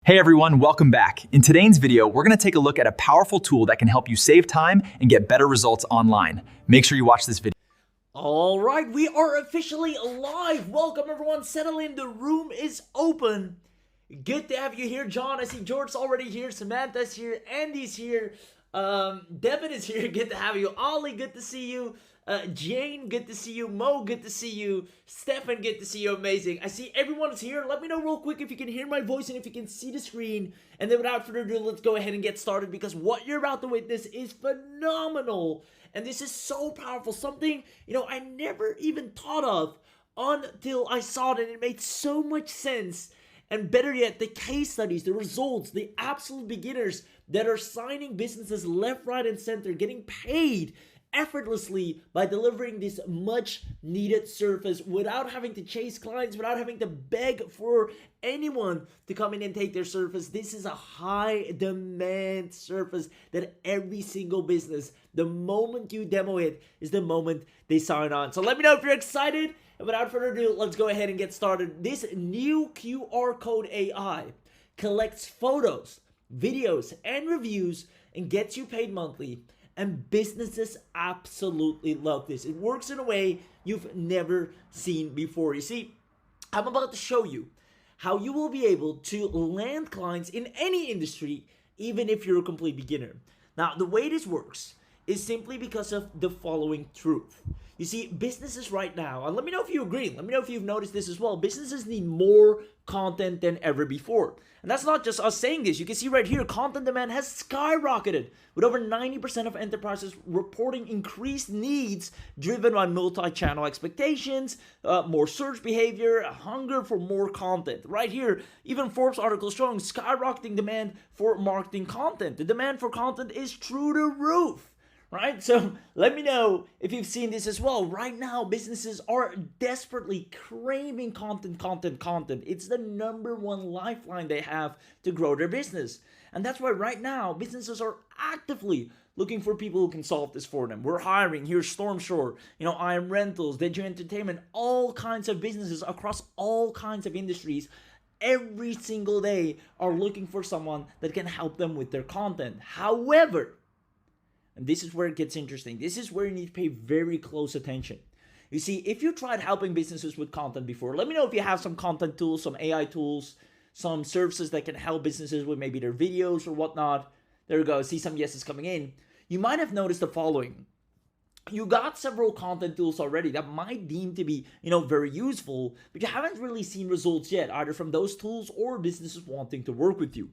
Hey everyone, welcome back. In today's video, we're gonna take a look at a powerful tool that can help you save time and get better results online. Make sure you watch this video. All right, we are officially live. Welcome everyone, settle in, the room is open. Good to have you here, John. I see George's already here, Samantha's here, Andy's here, Devin is here, good to have you. Ollie, good to see you. Jane, good to see you. Mo, good to see you. Stefan, good to see you. Amazing. I see everyone's here. Let me know real quick if you can hear my voice and if you can see the screen. And then without further ado, let's go ahead and get started because what you're about to witness is phenomenal. And this is so powerful. Something, I never even thought of until I saw it, and it made so much sense. And better yet, the case studies, the results, the absolute beginners that are signing businesses left, right, and center, getting paid effortlessly by delivering this much needed service without having to chase clients, without having to beg for anyone to come in and take their service. This is a high demand service that every single business, the moment you demo it, is the moment they sign on. So let me know if you're excited. And without further ado, let's go ahead and get started. This new QR code AI collects photos, videos, and reviews and gets you paid monthly. And businesses absolutely love this. It works in a way you've never seen before. You see, I'm about to show you how you will be able to land clients in any industry, even if you're a complete beginner. Now, the way this works is simply because of the following truth. You see, businesses right now, and let me know if you agree, let me know if you've noticed this as well, businesses need more content than ever before. And that's not just us saying this. You can see right here, content demand has skyrocketed, with over 90% of enterprises reporting increased needs driven by multi-channel expectations, more search behavior, a hunger for more content. Right here, even Forbes article showing skyrocketing demand for marketing content. The demand for content is through the roof. Right? So let me know if you've seen this as well. Right now, businesses are desperately craving content. It's the number one lifeline they have to grow their business. And that's why right now, businesses are actively looking for people who can solve this for them. We're hiring. Here's Stormshore, I Am Rentals, Digi Entertainment, all kinds of businesses across all kinds of industries. Every single day are looking for someone that can help them with their content. However, and this is where it gets interesting. This is where you need to pay very close attention. You see, if you tried helping businesses with content before, let me know if you have some content tools, some AI tools, some services that can help businesses with maybe their videos or whatnot. There we go. See some yeses coming in. You might have noticed the following. You got several content tools already that might deem to be, very useful, but you haven't really seen results yet, either from those tools or businesses wanting to work with you.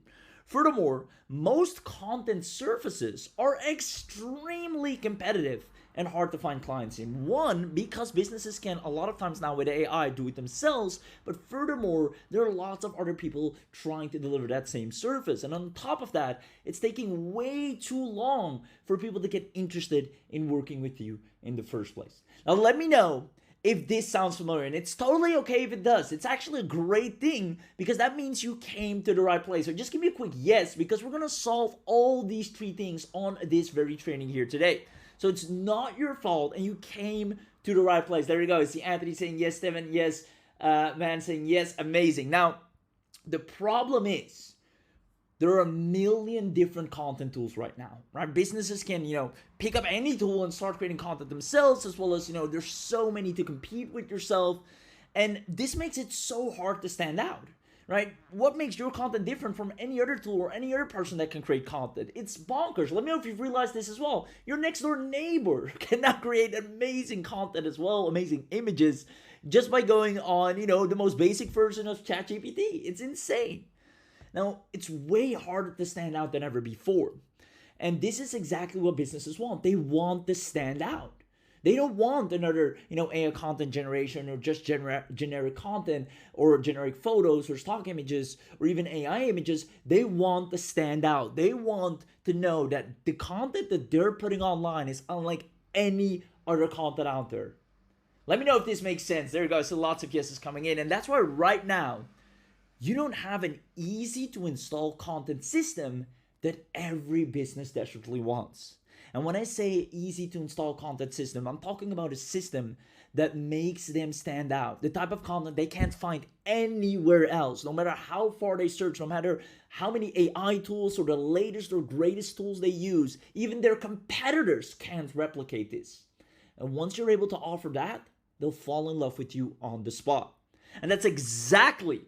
Furthermore, most content surfaces are extremely competitive and hard to find clients in. One, because businesses can a lot of times now with AI do it themselves, but furthermore, there are lots of other people trying to deliver that same service. And on top of that, it's taking way too long for people to get interested in working with you in the first place. Now, let me know if this sounds familiar, and it's totally okay if it does. It's actually a great thing because that means you came to the right place. So just give me a quick yes, because we're gonna solve all these three things on this very training here today. So it's not your fault and you came to the right place. There you go. I see Anthony saying yes, Steven, yes, Man saying yes, amazing. Now, the problem is, there are a million different content tools right now, right? Businesses can, pick up any tool and start creating content themselves, as well as, there's so many to compete with yourself. And this makes it so hard to stand out, right? What makes your content different from any other tool or any other person that can create content? It's bonkers. Let me know if you've realized this as well. Your next door neighbor can now create amazing content as well, amazing images, just by going on, the most basic version of ChatGPT. It's insane. Now, it's way harder to stand out than ever before. And this is exactly what businesses want. They want to stand out. They don't want another, AI content generation or just generic content or generic photos or stock images or even AI images. They want to stand out. They want to know that the content that they're putting online is unlike any other content out there. Let me know if this makes sense. There you go. So lots of yeses coming in. And that's why right now, you don't have an easy to install content system that every business desperately wants. And when I say easy to install content system, I'm talking about a system that makes them stand out. The type of content they can't find anywhere else, no matter how far they search, no matter how many AI tools or the latest or greatest tools they use, even their competitors can't replicate this. And once you're able to offer that, they'll fall in love with you on the spot. And that's exactly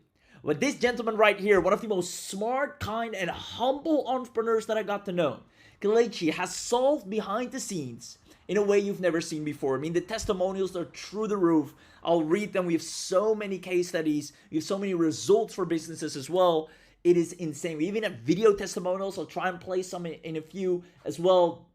what this gentleman right here, one of the most smart, kind, and humble entrepreneurs that I got to know, Kelechi, has solved behind the scenes in a way you've never seen before. I mean, the testimonials are through the roof. I'll read them. We have so many case studies. We have so many results for businesses as well. It is insane. We even have video testimonials. I'll try and play some in a few as well.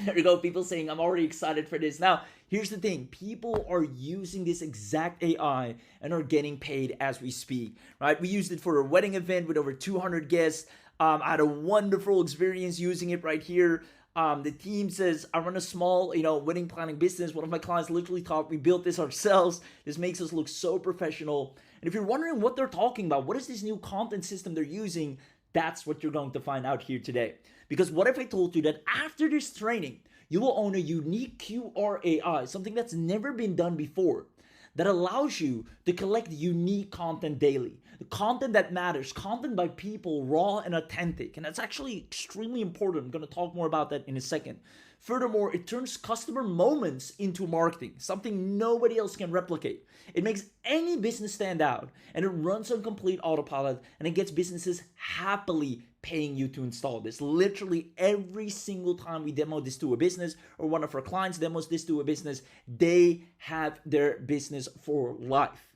There you go. People saying, I'm already excited for this. Now, here's the thing. People are using this exact AI and are getting paid as we speak, right? We used it for a wedding event with over 200 guests. I had a wonderful experience using it right here. The team says, I run a small, wedding planning business. One of my clients literally thought we built this ourselves. This makes us look so professional. And if you're wondering what they're talking about, what is this new content system they're using? That's what you're going to find out here today. Because what if I told you that after this training, you will own a unique QR AI, something that's never been done before, that allows you to collect unique content daily. The content that matters, content by people, raw and authentic. And that's actually extremely important. I'm going to talk more about that in a second. Furthermore, it turns customer moments into marketing, something nobody else can replicate. It makes any business stand out, and it runs on complete autopilot, and it gets businesses happily paying you to install this. Literally every single time we demo this to a business, or one of our clients demos this to a business, they have their business for life.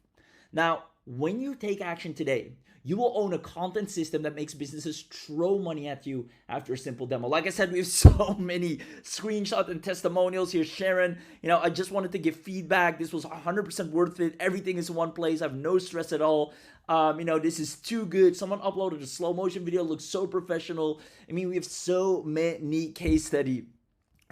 Now, when you take action today, you will own a content system that makes businesses throw money at you after a simple demo. Like I said, we have so many screenshots and testimonials here. Sharon, I just wanted to give feedback. This was 100% worth it. Everything is in one place. I have no stress at all. This is too good. Someone uploaded a slow motion video. It looks so professional. I mean, we have so many case studies.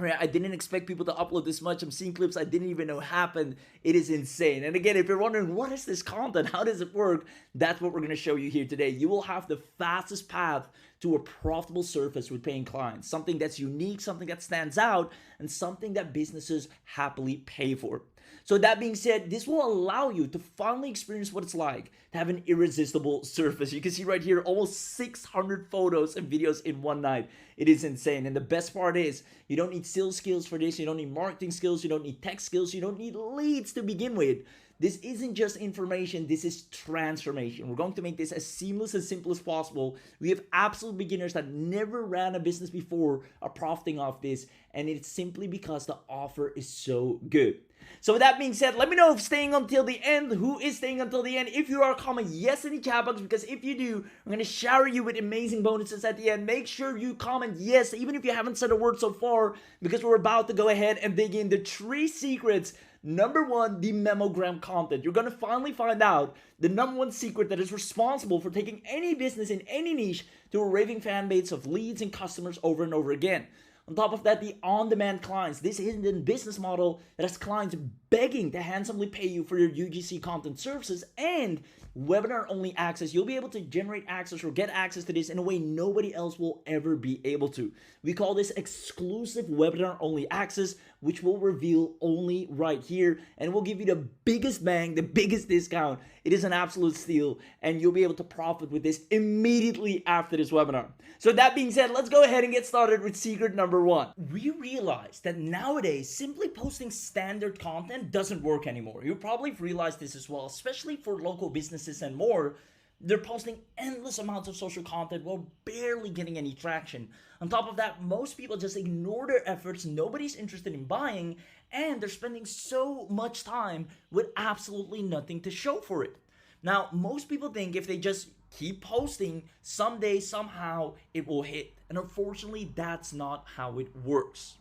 I didn't expect people to upload this much. I'm seeing clips I didn't even know happened. It is insane. And again, if you're wondering, what is this content? How does it work? That's what we're going to show you here today. You will have the fastest path to a profitable surface with paying clients. Something that's unique, something that stands out, and something that businesses happily pay for. So that being said, this will allow you to finally experience what it's like to have an irresistible surface. You can see right here, almost 600 photos and videos in one night. It is insane. And the best part is, you don't need sales skills for this. You don't need marketing skills. You don't need tech skills. You don't need leads to begin with. This isn't just information. This is transformation. We're going to make this as seamless and simple as possible. We have absolute beginners that never ran a business before are profiting off this. And it's simply because the offer is so good. So with that being said, let me know if staying until the end. Who is staying until the end? If you are, comment yes in the chat box, because if you do, I'm going to shower you with amazing bonuses at the end. Make sure you comment yes, even if you haven't said a word so far, because we're about to go ahead and dig in the 3 secrets. Number 1, the Memogram content. You're going to finally find out the number 1 secret that is responsible for taking any business in any niche to a raving fan base of leads and customers over and over again. On top of that, the on-demand clients. This isn't a business model that has clients begging to handsomely pay you for your UGC content services and webinar-only access. You'll be able to generate access or get access to this in a way nobody else will ever be able to. We call this exclusive webinar-only access, which we'll reveal only right here, and we'll give you the biggest bang, the biggest discount. It is an absolute steal, and you'll be able to profit with this immediately after this webinar. So that being said, let's go ahead and get started with secret number 1. We realized that nowadays, simply posting standard content doesn't work anymore. You probably realized this as well, especially for local businesses and more. They're posting endless amounts of social content while barely getting any traction. On top of that, most people just ignore their efforts. Nobody's interested in buying, and they're spending so much time with absolutely nothing to show for it. Now, most people think if they just keep posting, someday, somehow, it will hit. And unfortunately, that's not how it works.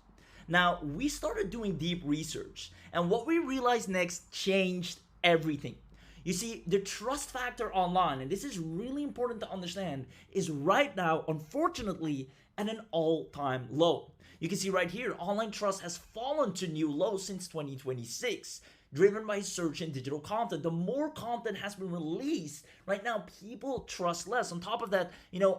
Now, we started doing deep research, and what we realized next changed everything. You see, the trust factor online, and this is really important to understand, is right now, unfortunately, at an all-time low. You can see right here, online trust has fallen to new lows since 2026. driven by search and digital content. The more content has been released, right now people trust less. On top of that,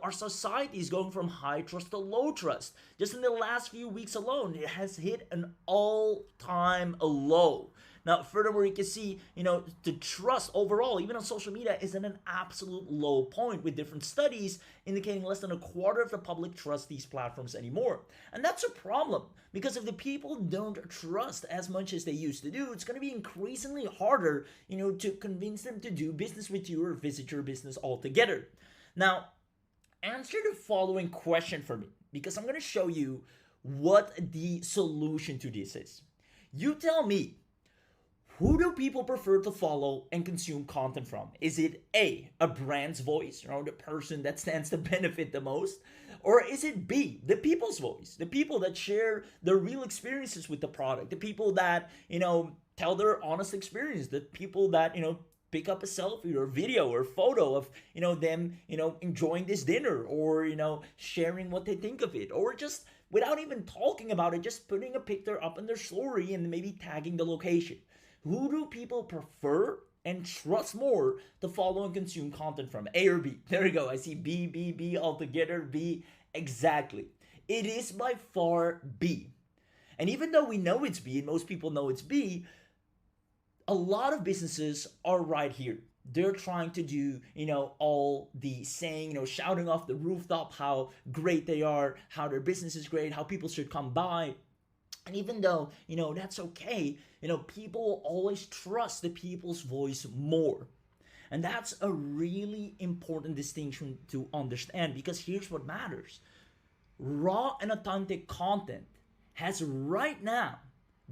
our society is going from high trust to low trust. Just in the last few weeks alone, it has hit an all-time low. Now, furthermore, you can see, the trust overall, even on social media, is at an absolute low point, with different studies indicating less than a quarter of the public trust these platforms anymore. And that's a problem, because if the people don't trust as much as they used to do, it's going to be increasingly harder, to convince them to do business with you or visit your business altogether. Now, answer the following question for me, because I'm going to show you what the solution to this is. You tell me, who do people prefer to follow and consume content from? Is it A, a brand's voice, the person that stands to benefit the most? Or is it B, the people's voice, the people that share their real experiences with the product, the people that, tell their honest experience, the people that, pick up a selfie or video or photo of, them, enjoying this dinner, or, sharing what they think of it, or just without even talking about it, just putting a picture up in their story and maybe tagging the location. Who do people prefer and trust more to follow and consume content from? A or B? There we go. I see B altogether. B, exactly. It is by far B. And even though we know it's B, and most people know it's B, a lot of businesses are right here. They're trying to do, all the saying, shouting off the rooftop how great they are, how their business is great, how people should come by. And even though, that's okay, people will always trust the people's voice more. And that's a really important distinction to understand, because here's what matters. Raw and authentic content has right now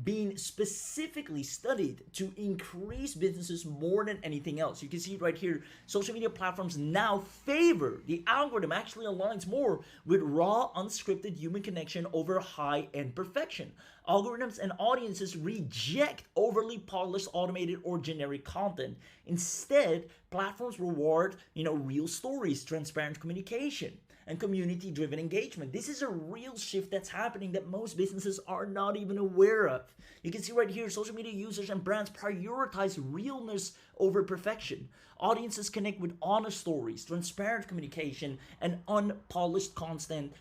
being specifically studied to increase businesses more than anything else. You can see right here, social media platforms now favor, the algorithm actually aligns more with raw, unscripted human connection over high-end perfection. Algorithms and audiences reject overly polished, automated, or generic content. Instead, platforms reward, real stories, transparent communication, and community-driven engagement. This is a real shift that's happening that most businesses are not even aware of. You can see right here, social media users and brands prioritize realness over perfection. Audiences connect with honest stories, transparent communication, and unpolished content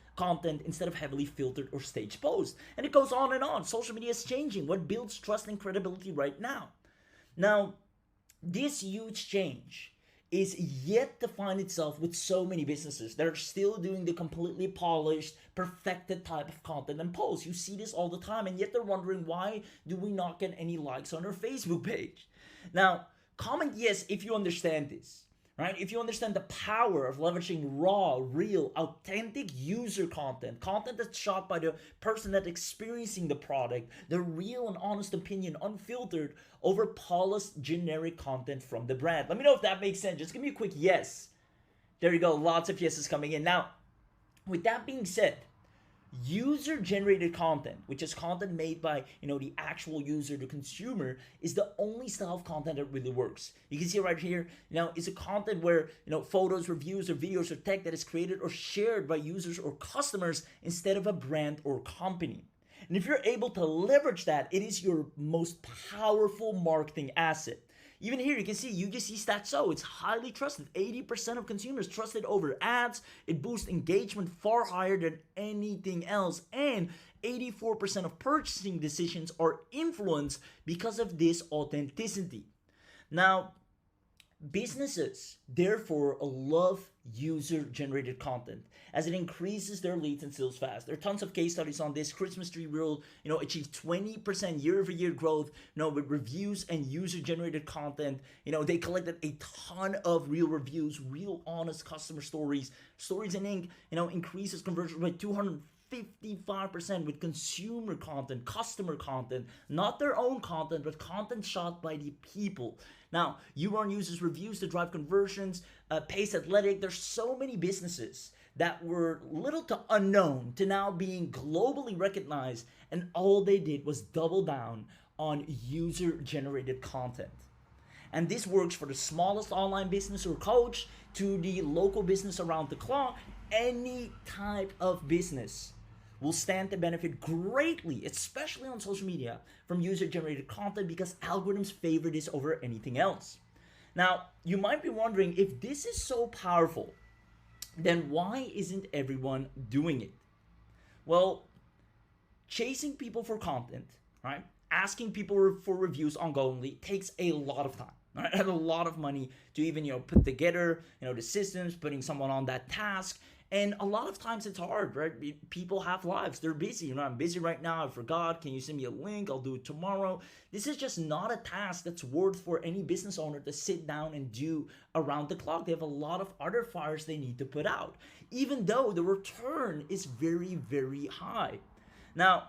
instead of heavily filtered or staged posts. And it goes on and on. Social media is changing what builds trust and credibility right now. Now, this huge change is yet to find itself with so many businesses that are still doing the completely polished, perfected type of content and posts. You see this all the time, and yet they're wondering, why do we not get any likes on our Facebook page? Now, comment yes if you understand this, right? If you understand the power of leveraging raw, real, authentic user content that's shot by the person that's experiencing the product, the real and honest opinion, unfiltered, over polished, generic content from the brand. Let me know if that makes sense. Just give me a quick yes. There you go. Lots of yeses coming in. Now, with that being said, user-generated content, which is content made by, the actual user, the consumer, is the only style of content that really works. You can see right here, it's a content where, photos, reviews, or videos or tech that is created or shared by users or customers instead of a brand or company. And if you're able to leverage that, it is your most powerful marketing asset. Even here, you can see UGC stats show it's highly trusted. 80% of consumers trust it over ads. It boosts engagement far higher than anything else. And 84% of purchasing decisions are influenced because of this authenticity. Now, businesses, therefore, love user-generated content as it increases their leads and sales fast. There are tons of case studies on this. Christmas Tree will, achieve 20% year-over-year growth, with reviews and user-generated content. They collected a ton of real reviews, real honest customer stories. Stories in Ink, increases conversion by 255% with consumer content, customer content, not their own content, but content shot by the people. Now, you run users' reviews to drive conversions, Pace Athletic. There's so many businesses that were little to unknown to now being globally recognized, and all they did was double down on user-generated content. And this works for the smallest online business or coach to the local business around the clock, any type of business. will stand to benefit greatly, especially on social media, from user-generated content because algorithms favor this over anything else. Now, you might be wondering, if this is so powerful, then why isn't everyone doing it? Well, chasing people for content, right? Asking people for reviews ongoingly takes a lot of time, right? And a lot of money to even, put together, the systems, putting someone on that task. And a lot of times it's hard, right? People have lives. They're busy. I'm busy right now. I forgot. Can you send me a link? I'll do it tomorrow. This is just not a task that's worth for any business owner to sit down and do around the clock. They have a lot of other fires they need to put out, even though the return is very, very high. Now,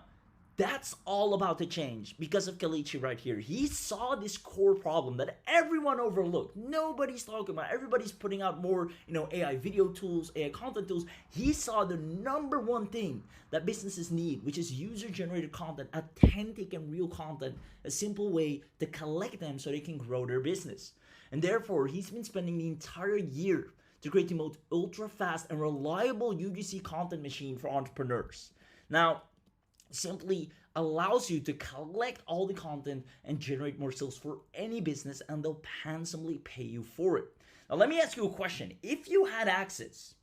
that's all about to change because of Kelechi right here. He saw this core problem that everyone overlooked. Nobody's talking about. Everybody's putting out more, AI video tools, AI content tools. He saw the number one thing that businesses need, which is user-generated content, authentic and real content, a simple way to collect them so they can grow their business. And therefore, he's been spending the entire year to create the most ultra-fast and reliable UGC content machine for entrepreneurs. Now, simply allows you to collect all the content and generate more sales for any business, and they'll handsomely pay you for it. Now, let me ask you a question. If you had access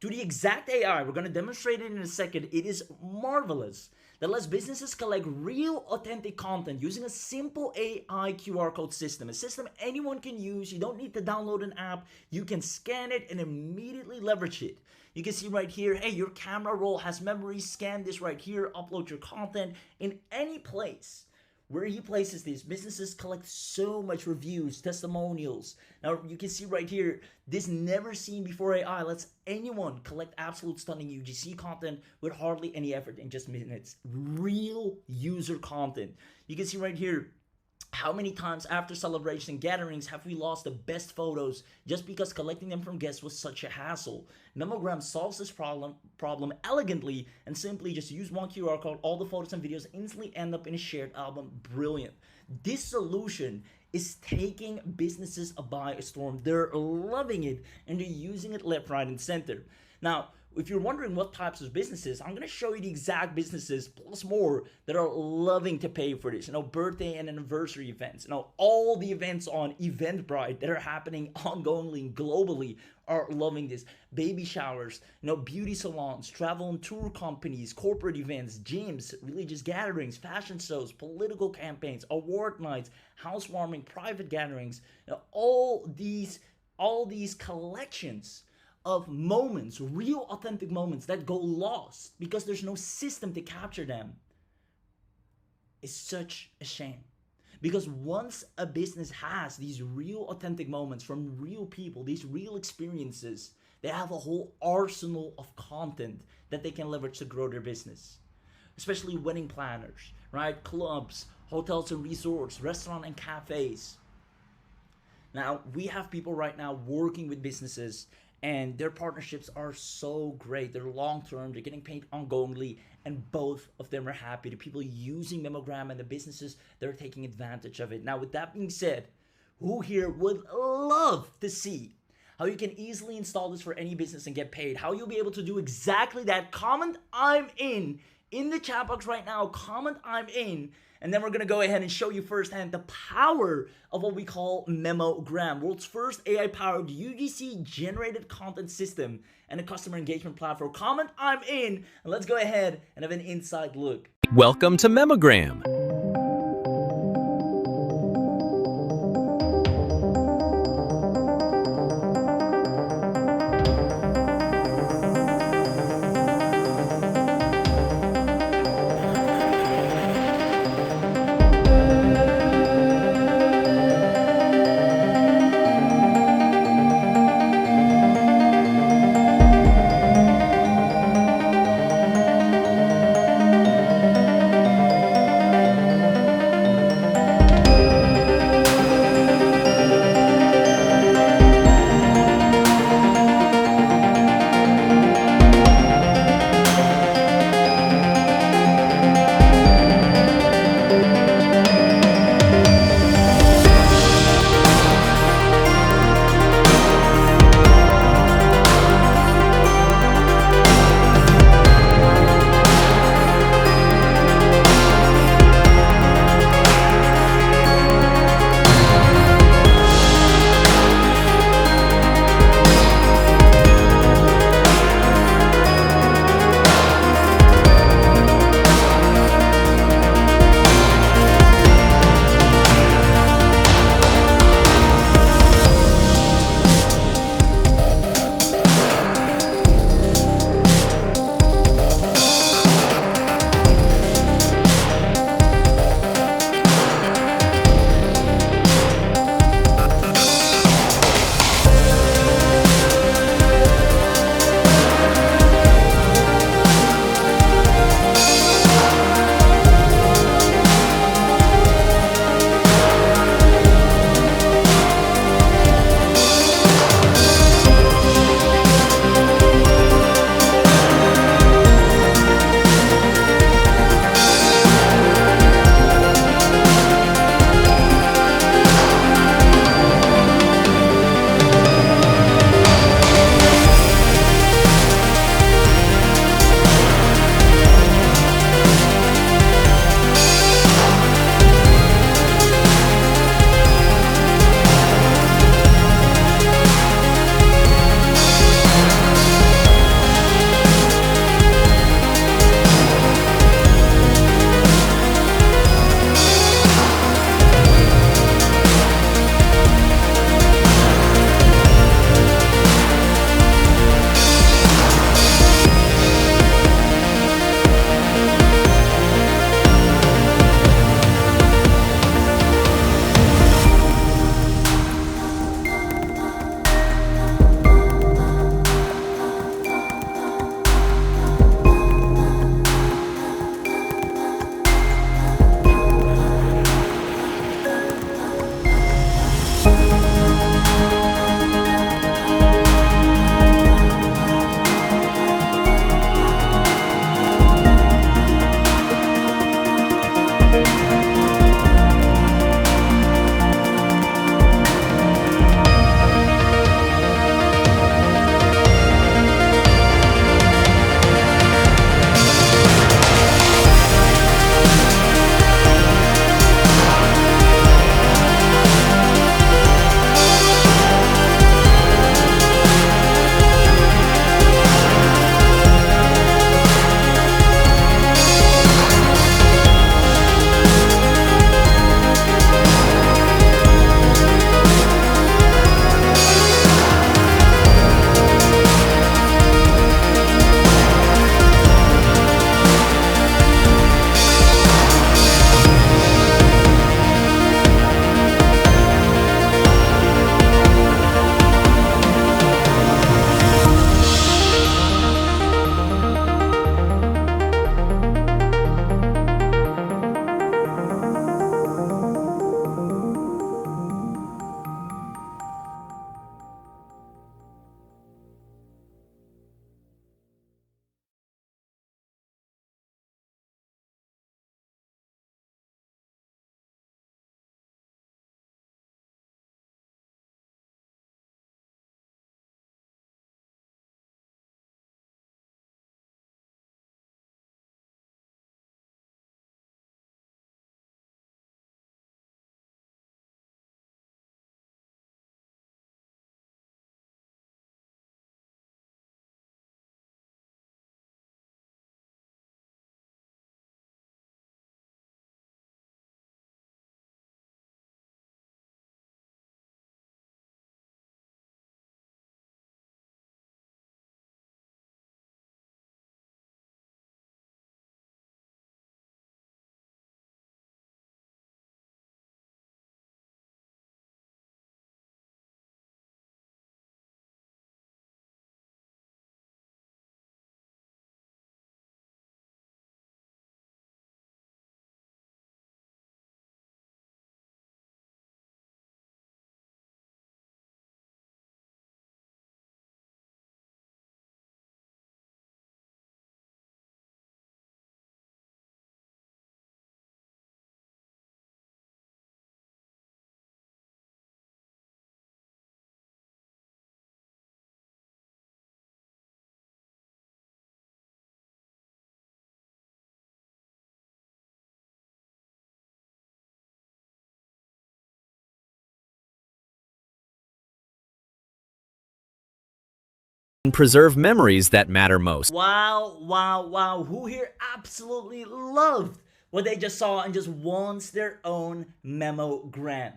to the exact AI, we're going to demonstrate it in a second, it is marvelous, that lets businesses collect real authentic content using a simple AI QR code system, a system anyone can use. You don't need to download an app. You can scan it and immediately leverage it. You can see right here, hey, your camera roll has memory, scan this right here, upload your content in any place. Where he places these, businesses collect so much reviews, testimonials. Now you can see right here, this never seen before AI lets anyone collect absolute stunning UGC content with hardly any effort in just minutes. Real user content. You can see right here, how many times after celebration gatherings have we lost the best photos just because collecting them from guests was such a hassle? Memogram solves this problem elegantly and simply just use one QR code. All the photos and videos instantly end up in a shared album. Brilliant. This solution is taking businesses by a storm. They're loving it and they're using it left, right, and center. Now, if you're wondering what types of businesses, I'm going to show you the exact businesses plus more that are loving to pay for this. Birthday and anniversary events. All the events on Eventbrite that are happening ongoingly and globally are loving this. Baby showers, beauty salons, travel and tour companies, corporate events, gyms, religious gatherings, fashion shows, political campaigns, award nights, housewarming, private gatherings. All these collections of moments, real authentic moments that go lost because there's no system to capture them is such a shame. Because once a business has these real authentic moments from real people, these real experiences, they have a whole arsenal of content that they can leverage to grow their business. Especially wedding planners, right? Clubs, hotels and resorts, restaurants and cafes. Now, we have people right now working with businesses and their partnerships are so great. They're long-term, they're getting paid ongoingly, and both of them are happy. The people using Memogram and the businesses, they're taking advantage of it. Now, with that being said, who here would love to see how you can easily install this for any business and get paid? How you'll be able to do exactly that? Comment "I'm in" the chat box right now. Comment "I'm in." And then we're going to go ahead and show you firsthand the power of what we call Memogram, world's first AI-powered UGC-generated content system and a customer engagement platform. Comment "I'm in," and let's go ahead and have an inside look. Welcome to Memogram. and preserve memories that matter most. Wow, wow, wow. Who here absolutely loved what they just saw and just wants their own memogram?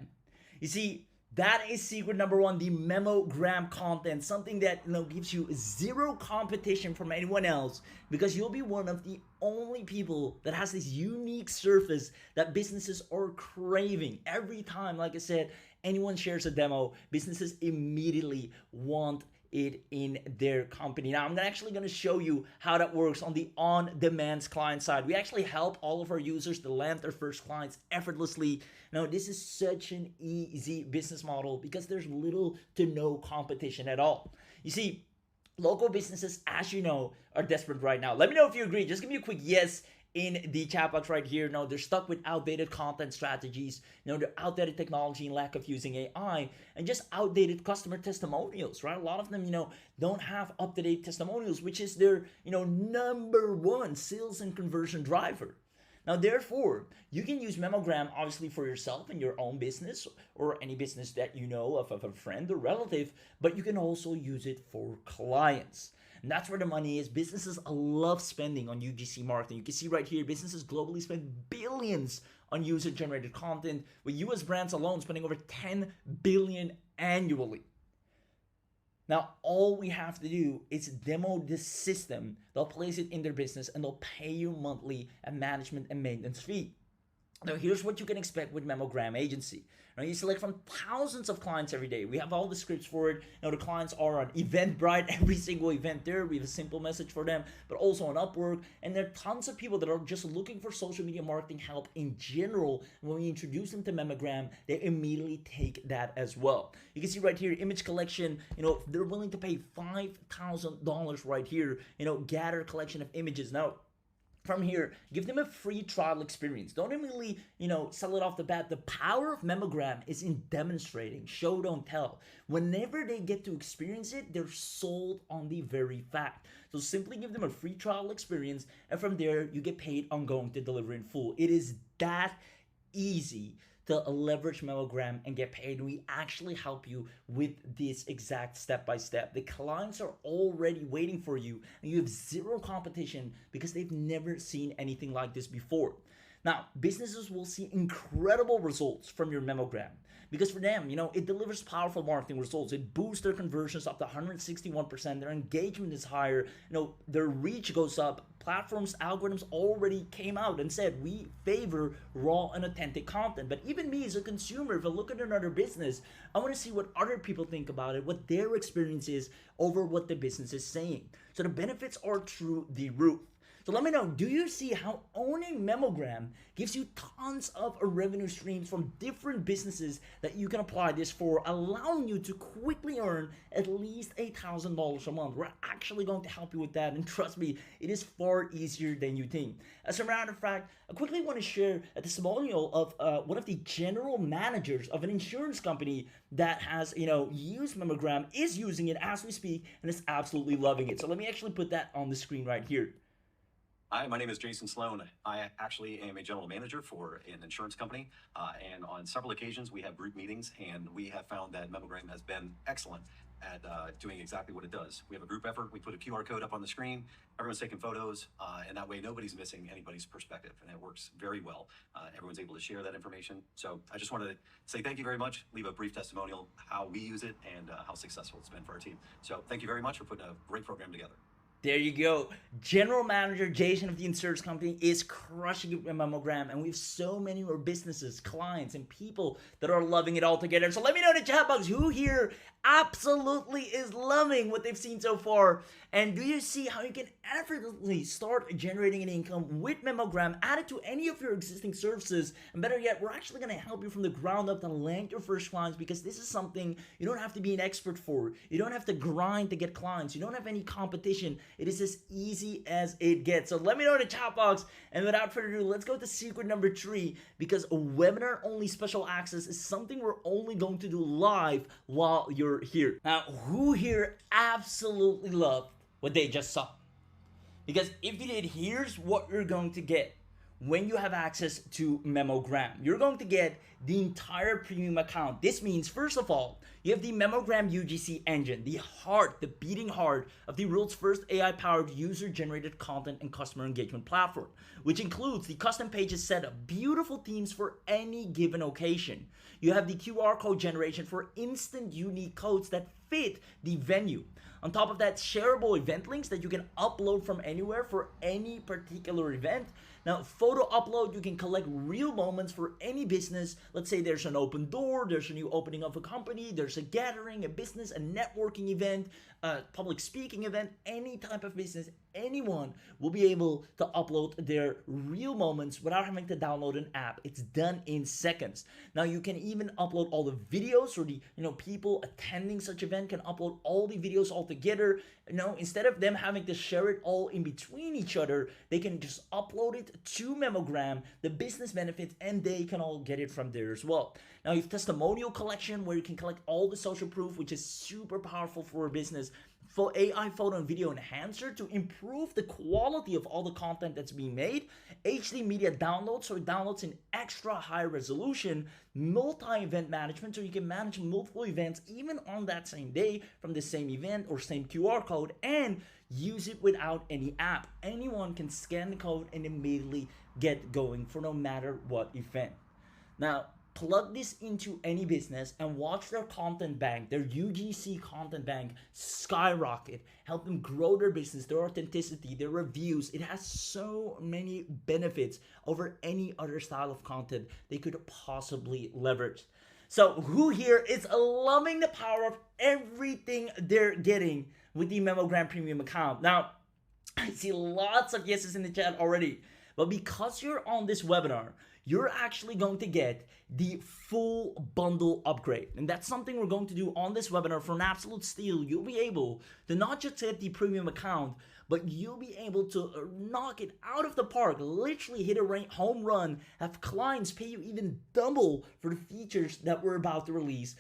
You see, that is secret number one, the memogram content, something that gives you zero competition from anyone else, because you'll be one of the only people that has this unique surface that businesses are craving. Every time, like I said, anyone shares a demo, businesses immediately want it in their company. Now, I'm actually going to show you how that works on the on-demand client side. We actually help all of our users to land their first clients effortlessly. Now, this is such an easy business model because there's little to no competition at all. You see, local businesses, as you know, are desperate right now. Let me know if you agree. Just give me a quick yes in the chat box right here. No, they're stuck with outdated content strategies, they're outdated technology and lack of using AI, and just outdated customer testimonials, right? A lot of them, don't have up-to-date testimonials, which is their, number one sales and conversion driver. Now, therefore, you can use Memogram obviously for yourself and your own business or any business that you know of a friend or relative, but you can also use it for clients. And that's where the money is. Businesses love spending on UGC marketing. You can see right here, businesses globally spend billions on user-generated content, with US brands alone spending over $10 billion annually. Now, all we have to do is demo this system. They'll place it in their business and they'll pay you monthly a management and maintenance fee. Now, here's what you can expect with Memogram Agency. Now, you select from thousands of clients every day. We have all the scripts for it. Now, the clients are on Eventbrite, every single event there. We have a simple message for them, but also on Upwork. And there are tons of people that are just looking for social media marketing help in general. When we introduce them to Memogram, they immediately take that as well. You can see right here, image collection, they're willing to pay $5,000 right here, gather a collection of images. Now, from here, give them a free trial experience. Don't immediately, sell it off the bat. The power of Memogram is in demonstrating, show, don't tell. Whenever they get to experience it, they're sold on the very fact. So simply give them a free trial experience, and from there, you get paid ongoing to deliver in full. It is that easy to leverage Memogram and get paid. We actually help you with this exact step-by-step. The clients are already waiting for you, and you have zero competition because they've never seen anything like this before. Now, businesses will see incredible results from your Memogram because for them, it delivers powerful marketing results. It boosts their conversions up to 161%. Their engagement is higher. Their reach goes up. Platforms, algorithms already came out and said, we favor raw and authentic content. But even me as a consumer, if I look at another business, I want to see what other people think about it, what their experience is over what the business is saying. So the benefits are through the roof. So let me know, do you see how owning Memogram gives you tons of revenue streams from different businesses that you can apply this for, allowing you to quickly earn at least $8,000 a month? We're actually going to help you with that, and trust me, it is far easier than you think. As a matter of fact, I quickly want to share a testimonial of one of the general managers of an insurance company that has, used Memogram, is using it as we speak, and is absolutely loving it. So let me actually put that on the screen right here. Hi, my name is Jason Sloan. I actually am a general manager for an insurance company, and on several occasions we have group meetings, and we have found that Memogram has been excellent at doing exactly what it does. We have a group effort. We put a QR code up on the screen. Everyone's taking photos, and that way nobody's missing anybody's perspective, and it works very well. Everyone's able to share that information. So I just wanted to say thank you very much, leave a brief testimonial how we use it and how successful it's been for our team. So thank you very much for putting a great program together. There you go. General Manager Jason of the insurance company is crushing it with Memogram, and we have so many more businesses, clients, and people that are loving it all together. So let me know in the chat box who here absolutely is loving what they've seen so far. And do you see how you can effortlessly start generating an income with Memogram, add it to any of your existing services, and better yet, we're actually going to help you from the ground up to land your first clients, because this is something you don't have to be an expert for. You don't have to grind to get clients. You don't have any competition. It is as easy as it gets. So let me know in the chat box, and without further ado, let's go to secret number 3, because a webinar only special access is something we're only going to do live while you're here. Now, who here absolutely loved what they just saw? Because if you did, here's what you're going to get. when you have access to Memogram. You're going to get the entire premium account. This means, first of all, you have the Memogram UGC engine, the heart, the beating heart of the world's first AI-powered user-generated content and customer engagement platform, which includes the custom pages setup, beautiful themes for any given occasion. You have the QR code generation for instant unique codes that fit the venue. On top of that, shareable event links that you can upload from anywhere for any particular event. Now, photo upload, you can collect real moments for any business. Let's say there's an open door, there's a new opening of a company, there's a gathering, a business, a networking event, a public speaking event, any type of business. Anyone will be able to upload their real moments without having to download an app. It's done in seconds. Now you can even upload all the videos, or the people attending such event can upload all the videos all together. Instead of them having to share it all in between each other, they can just upload it to Memogram, the business benefits, and they can all get it from there as well. Now you have testimonial collection, where you can collect all the social proof, which is super powerful for a business. For AI photo and video enhancer to improve the quality of all the content that's being made. HD media downloads, so it downloads in extra high resolution. Multi-event management, so you can manage multiple events even on that same day from the same event or same QR code, and use it without any app. Anyone can scan the code and immediately get going for no matter what event. Now, plug this into any business and watch their content bank, their UGC content bank, skyrocket. Help them grow their business, their authenticity, their reviews. It has so many benefits over any other style of content they could possibly leverage. So who here is loving the power of everything they're getting with the Memogram Premium account? Now, I see lots of yeses in the chat already, but because you're on this webinar, you're actually going to get the full bundle upgrade. And that's something we're going to do on this webinar for an absolute steal. You'll be able to not just get the premium account, but you'll be able to knock it out of the park, literally hit a home run, have clients pay you even double for the features that we're about to release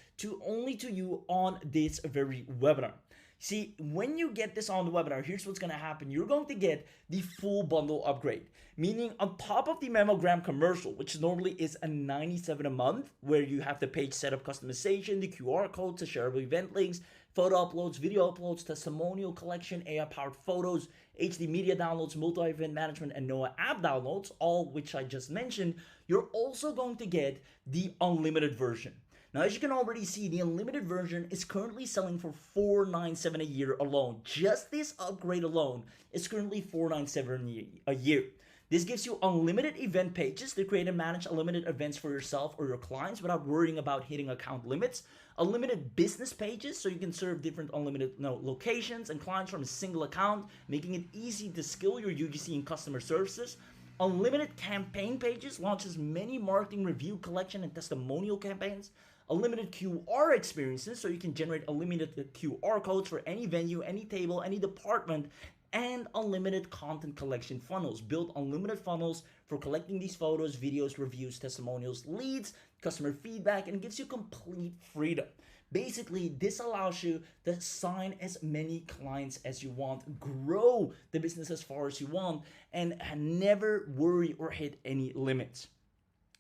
only to you on this very webinar. See, when you get this on the webinar, here's what's going to happen. You're going to get the full bundle upgrade, meaning on top of the Memogram commercial, which normally is a $97 a month, where you have the page setup customization, the QR codes, the shareable event links, photo uploads, video uploads, testimonial collection, AI-powered photos, HD media downloads, multi-event management, and Noah app downloads, all which I just mentioned. You're also going to get the unlimited version. Now, as you can already see, the unlimited version is currently selling for $497 a year alone. Just this upgrade alone is currently $497 a year. This gives you unlimited event pages to create and manage unlimited events for yourself or your clients without worrying about hitting account limits. Unlimited business pages, so you can serve different unlimited locations and clients from a single account, making it easy to scale your UGC and customer services. Unlimited campaign pages launches many marketing review collection and testimonial campaigns. Unlimited QR experiences, so you can generate unlimited QR codes for any venue, any table, any department, and unlimited content collection funnels. Build unlimited funnels for collecting these photos, videos, reviews, testimonials, leads, customer feedback, and it gives you complete freedom. Basically, this allows you to sign as many clients as you want, grow the business as far as you want, and never worry or hit any limits.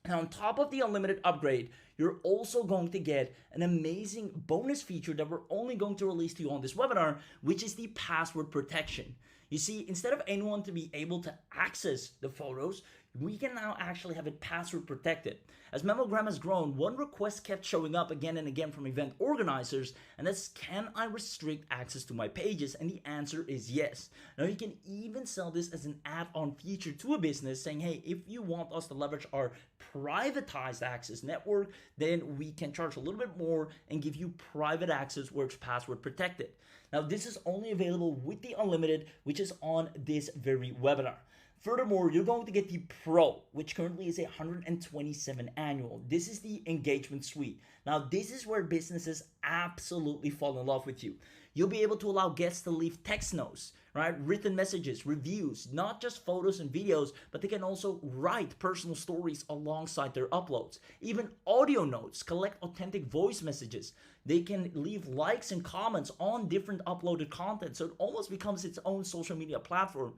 Now, on top of the unlimited upgrade, you're also going to get an amazing bonus feature that we're only going to release to you on this webinar, which is the password protection. You see, instead of anyone to be able to access the photos, we can now actually have it password protected. As Memogram has grown, one request kept showing up again and again from event organizers, and that's, can I restrict access to my pages? And the answer is yes. Now you can even sell this as an add-on feature to a business, saying, hey, if you want us to leverage our privatized access network, then we can charge a little bit more and give you private access where it's password protected. Now this is only available with the unlimited, which is on this very webinar. Furthermore, you're going to get the Pro, which currently is $127 annual. This is the engagement suite. Now, this is where businesses absolutely fall in love with you. You'll be able to allow guests to leave text notes, right? Written messages, reviews, not just photos and videos, but they can also write personal stories alongside their uploads. Even audio notes, collect authentic voice messages. They can leave likes and comments on different uploaded content, so it almost becomes its own social media platform.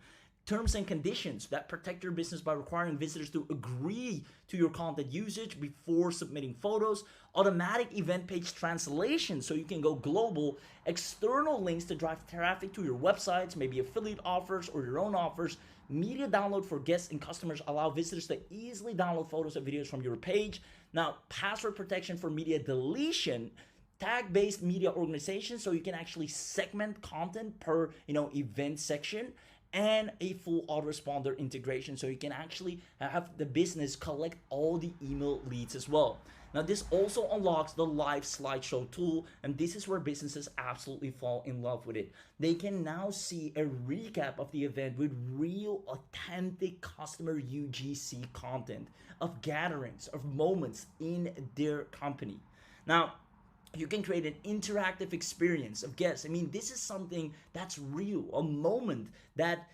terms and conditions that protect your business by requiring visitors to agree to your content usage before submitting photos, automatic event page translation so you can go global, external links to drive traffic to your websites, maybe affiliate offers or your own offers, media download for guests and customers allow visitors to easily download photos and videos from your page. Now, password protection for media deletion, tag-based media organization so you can actually segment content per event section, and a full autoresponder integration so you can actually have the business collect all the email leads as well. Now, this also unlocks the live slideshow tool, and this is where businesses absolutely fall in love with it. They can now see a recap of the event with real, authentic customer UGC content of gatherings, of moments in their company. Now, you can create an interactive experience of guests. I mean, this is something that's real, a moment that,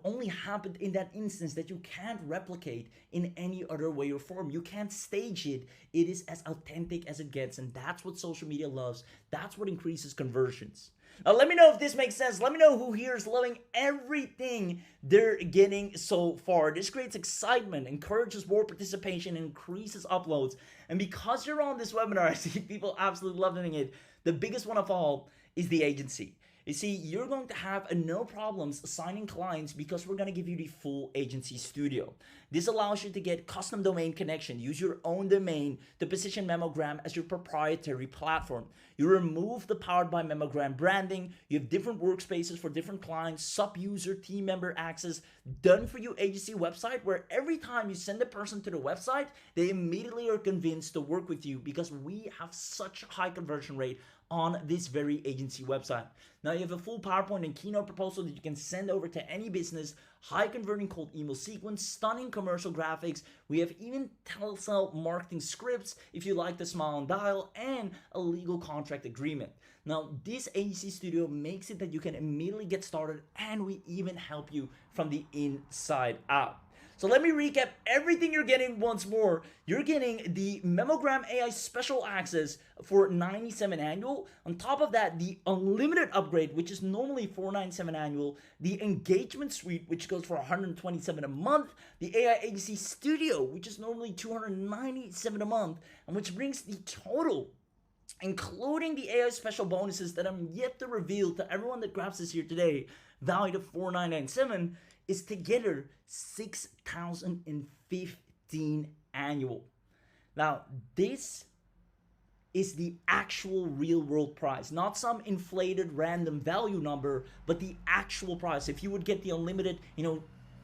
only happened in that instance that you can't replicate in any other way or form. You can't stage it. It is as authentic as it gets, and that's what social media loves. That's what increases conversions. Now, let me know if this makes sense. Let me know who here is loving everything they're getting so far. This creates excitement, encourages more participation, and increases uploads. And because you're on this webinar, I see people absolutely loving it. The biggest one of all is the agency. You see, you're going to have no problems assigning clients because we're going to give you the full agency studio. This allows you to get custom domain connection, use your own domain to position Memogram as your proprietary platform. You remove the Powered by Memogram branding. You have different workspaces for different clients, sub-user, team member access, done for you agency website where every time you send a person to the website, they immediately are convinced to work with you because we have such a high conversion rate on this very agency website. Now you have a full PowerPoint and keynote proposal that you can send over to any business, high converting cold email sequence, stunning commercial graphics. We have even telesale marketing scripts if you like to smile and dial, and a legal contract agreement. Now this agency studio makes it that you can immediately get started, and we even help you from the inside out. So let me recap everything you're getting once more. You're getting the Memogram AI special access for $97 annual. On top of that, the unlimited upgrade, which is normally $497 annual. The engagement suite, which goes for $127 a month. The AI agency studio, which is normally $297 a month, and which brings the total, including the AI special bonuses that I'm yet to reveal to everyone that grabs this here today, valued at $4,997, is together $6,015 annual. Now, this is the actual real world price, not some inflated random value number, but the actual price. If you would get the unlimited,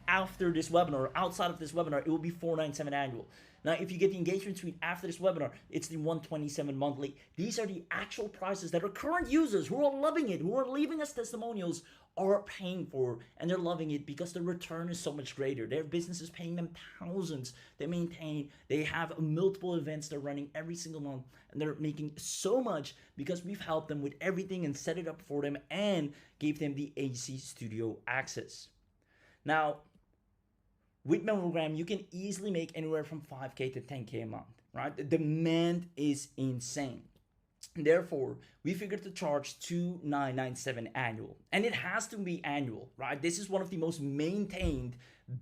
after this webinar, outside of this webinar, it will be $497 annual. Now, if you get the engagement suite after this webinar, it's the $127 monthly. These are the actual prices that our current users who are loving it, who are leaving us testimonials, are paying for, and they're loving it because the return is so much greater. Their business is paying them thousands. They maintain, they have multiple events they're running every single month, and they're making so much because we've helped them with everything and set it up for them and gave them the agency studio access. Now, with Memogram, you can easily make anywhere from $5K to $10K a month, right? The demand is insane. Therefore, we figured to charge $2,997 annual, and it has to be annual, right? This is one of the most maintained,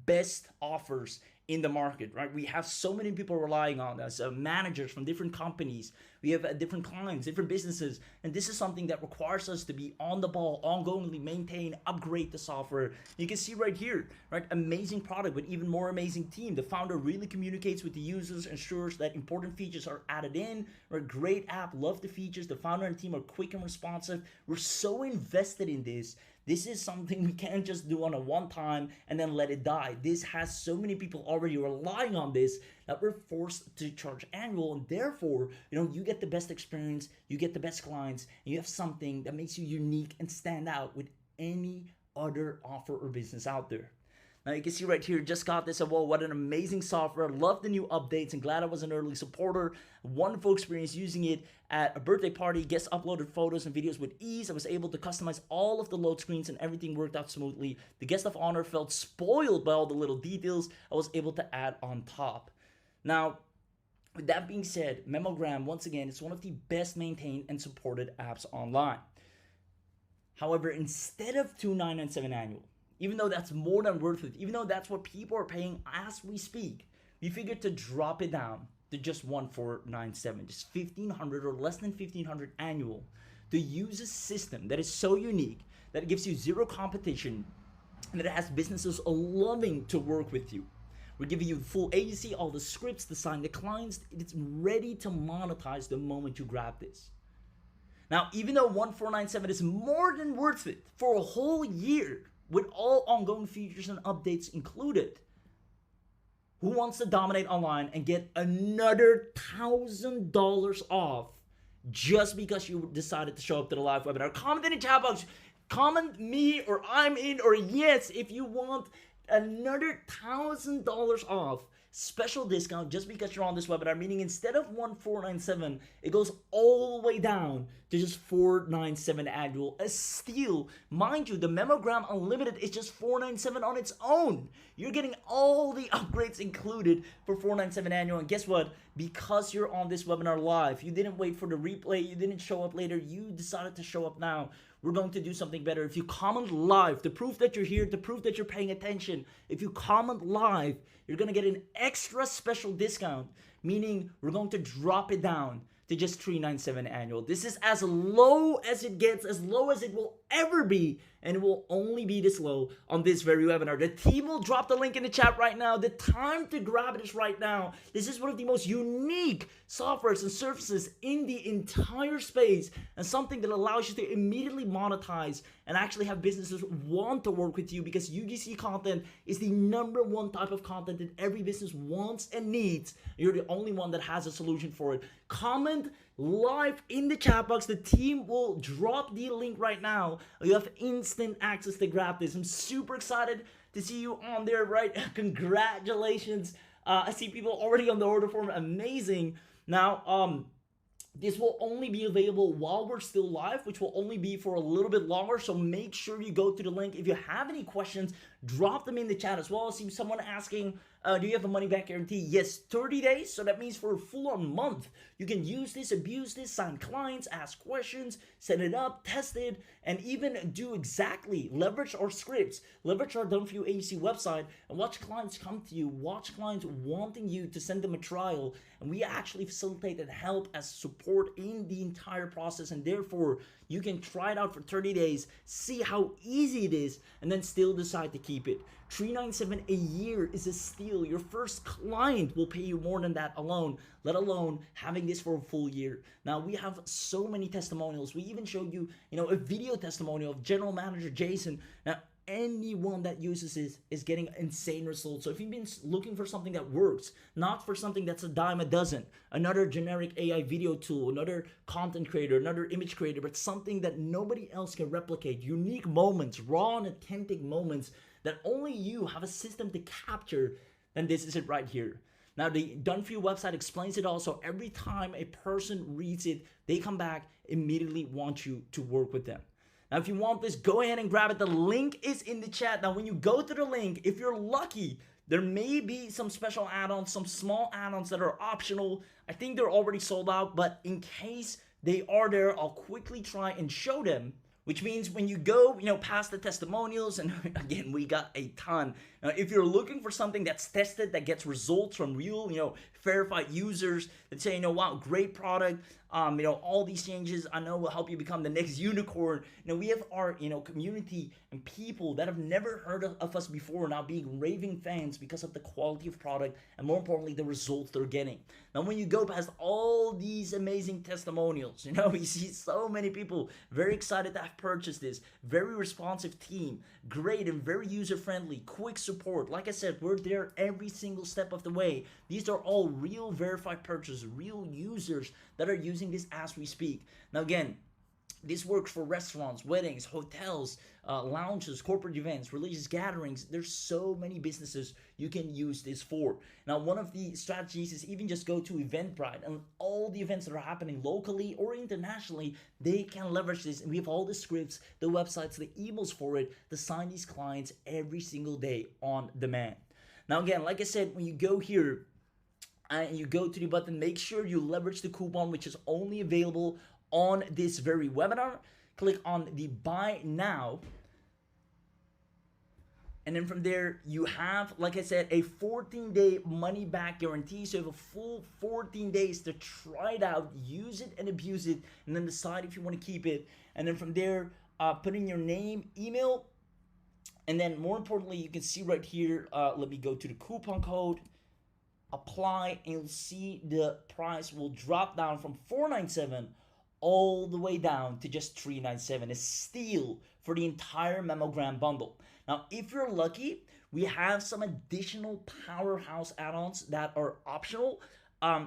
best offers in the market, right? We have so many people relying on us, managers from different companies. We have different clients, different businesses, and this is something that requires us to be on the ball, ongoingly maintain, upgrade the software. You can see right here, right? Amazing product with even more amazing team. The founder really communicates with the users, ensures that important features are added in. We're a great app, love the features. The founder and team are quick and responsive. We're so invested in this. This is something we can't just do on a one time and then let it die. This has so many people already relying on this that we're forced to charge annual, and therefore, you get the best experience, you get the best clients, and you have something that makes you unique and stand out with any other offer or business out there. Now you can see right here, just got this. Whoa, what an amazing software. Love the new updates and glad I was an early supporter. Wonderful experience using it at a birthday party. Guests uploaded photos and videos with ease. I was able to customize all of the load screens and everything worked out smoothly. The guest of honor felt spoiled by all the little details I was able to add on top. Now, with that being said, Memogram, once again, is one of the best maintained and supported apps online. However, instead of $2,997 annual, even though that's more than worth it, even though that's what people are paying as we speak, we figured to drop it down to just 1497, just 1500 or less than 1500 annual, to use a system that is so unique, that it gives you zero competition, and that it has businesses loving to work with you. We're giving you full agency, all the scripts, to sign the clients. It's ready to monetize the moment you grab this. Now, even though 1497 is more than worth it for a whole year, with all ongoing features and updates included, who wants to dominate online and get another $1,000 off just because you decided to show up to the live webinar? Comment in the chat box. Comment me or I'm in or yes if you want another $1,000 off special discount just because you're on this webinar, meaning instead of 1497, it goes all the way down to just 497 annual. A steal. Mind you, the Memogram Unlimited is just 497 on its own. You're getting all the upgrades included for 497 annual. And guess what? Because you're on this webinar live, you didn't wait for the replay, you didn't show up later, you decided to show up now. We're going to do something better. If you comment live, the proof that you're here, the proof that you're paying attention, if you comment live, you're going to get an extra special discount, meaning we're going to drop it down to just $397 annual. This is as low as it gets, as low as it will ever be, and it will only be this low on this very webinar. The team will drop the link in the chat right now. The time to grab it is right now. This is one of the most unique softwares and services in the entire space, and something that allows you to immediately monetize and actually have businesses want to work with you, because UGC content is the #1 type of content that every business wants and needs. You're the only one that has a solution for it. Comment live in the chat box. The team will drop the link right now. You have instant access to grab this. I'm super excited to see you on there, right? Congratulations. I see people already on the order form. Amazing. Now, this will only be available while we're still live, which will only be for a little bit longer. So make sure you go to the link. If you have any questions, drop them in the chat as well. I see someone asking, do you have a money back guarantee? Yes, 30 days. So that means for a full on month, you can use this, abuse this, sign clients, ask questions, set it up, test it, and even do exactly leverage our scripts, leverage our Done For You agency website, and watch clients come to you, watch clients wanting you to send them a trial. And we actually facilitate and help as support in the entire process. And therefore, you can try it out for 30 days, see how easy it is, and then still decide to keep it. $397 a year is a steal. Your first client will pay you more than that alone, let alone having this for a full year. Now, we have so many testimonials. We even showed you, a video testimonial of General Manager Jason. Now, anyone that uses this is getting insane results. So if you've been looking for something that works, not for something that's a dime a dozen, another generic AI video tool, another content creator, another image creator, but something that nobody else can replicate, unique moments, raw and authentic moments that only you have a system to capture, then this is it right here. Now, the Done For You website explains it all, so every time a person reads it, they come back, immediately want you to work with them. Now, if you want this, go ahead and grab it. The link is in the chat. Now, when you go to the link, if you're lucky, there may be some special add-ons, some small add-ons that are optional. I think they're already sold out, but in case they are there, I'll quickly try and show them. Which means when you go, past the testimonials, and again, we got a ton. Now, if you're looking for something that's tested, that gets results from real, verified users that say, wow, great product, all these changes I know will help you become the next unicorn. We have our, community and people that have never heard of us before now being raving fans because of the quality of product and, more importantly, the results they're getting. Now, when you go past all these amazing testimonials, we see so many people very excited to have purchased this, very responsive team, great and very user-friendly, quick support. Like I said, we're there every single step of the way. These are all real verified purchases, real users that are using this as we speak. Now, again, this works for restaurants, weddings, hotels, lounges, corporate events, religious gatherings. There's so many businesses you can use this for. Now, one of the strategies is even just go to Eventbrite, and all the events that are happening locally or internationally, they can leverage this. And we have all the scripts, the websites, the emails for it to sign these clients every single day on demand. Now, again, like I said, when you go here and you go to the button, make sure you leverage the coupon, which is only available on this very webinar. Click on the buy now. And then from there, you have, like I said, a 14-day money-back guarantee. So you have a full 14 days to try it out, use it and abuse it, and then decide if you want to keep it. And then from there, put in your name, email, and then more importantly, you can see right here, let me go to the coupon code, apply, and you'll see the price will drop down from $497 all the way down to just $397. A steal for the entire Memogram bundle. Now, if you're lucky, we have some additional powerhouse add-ons that are optional.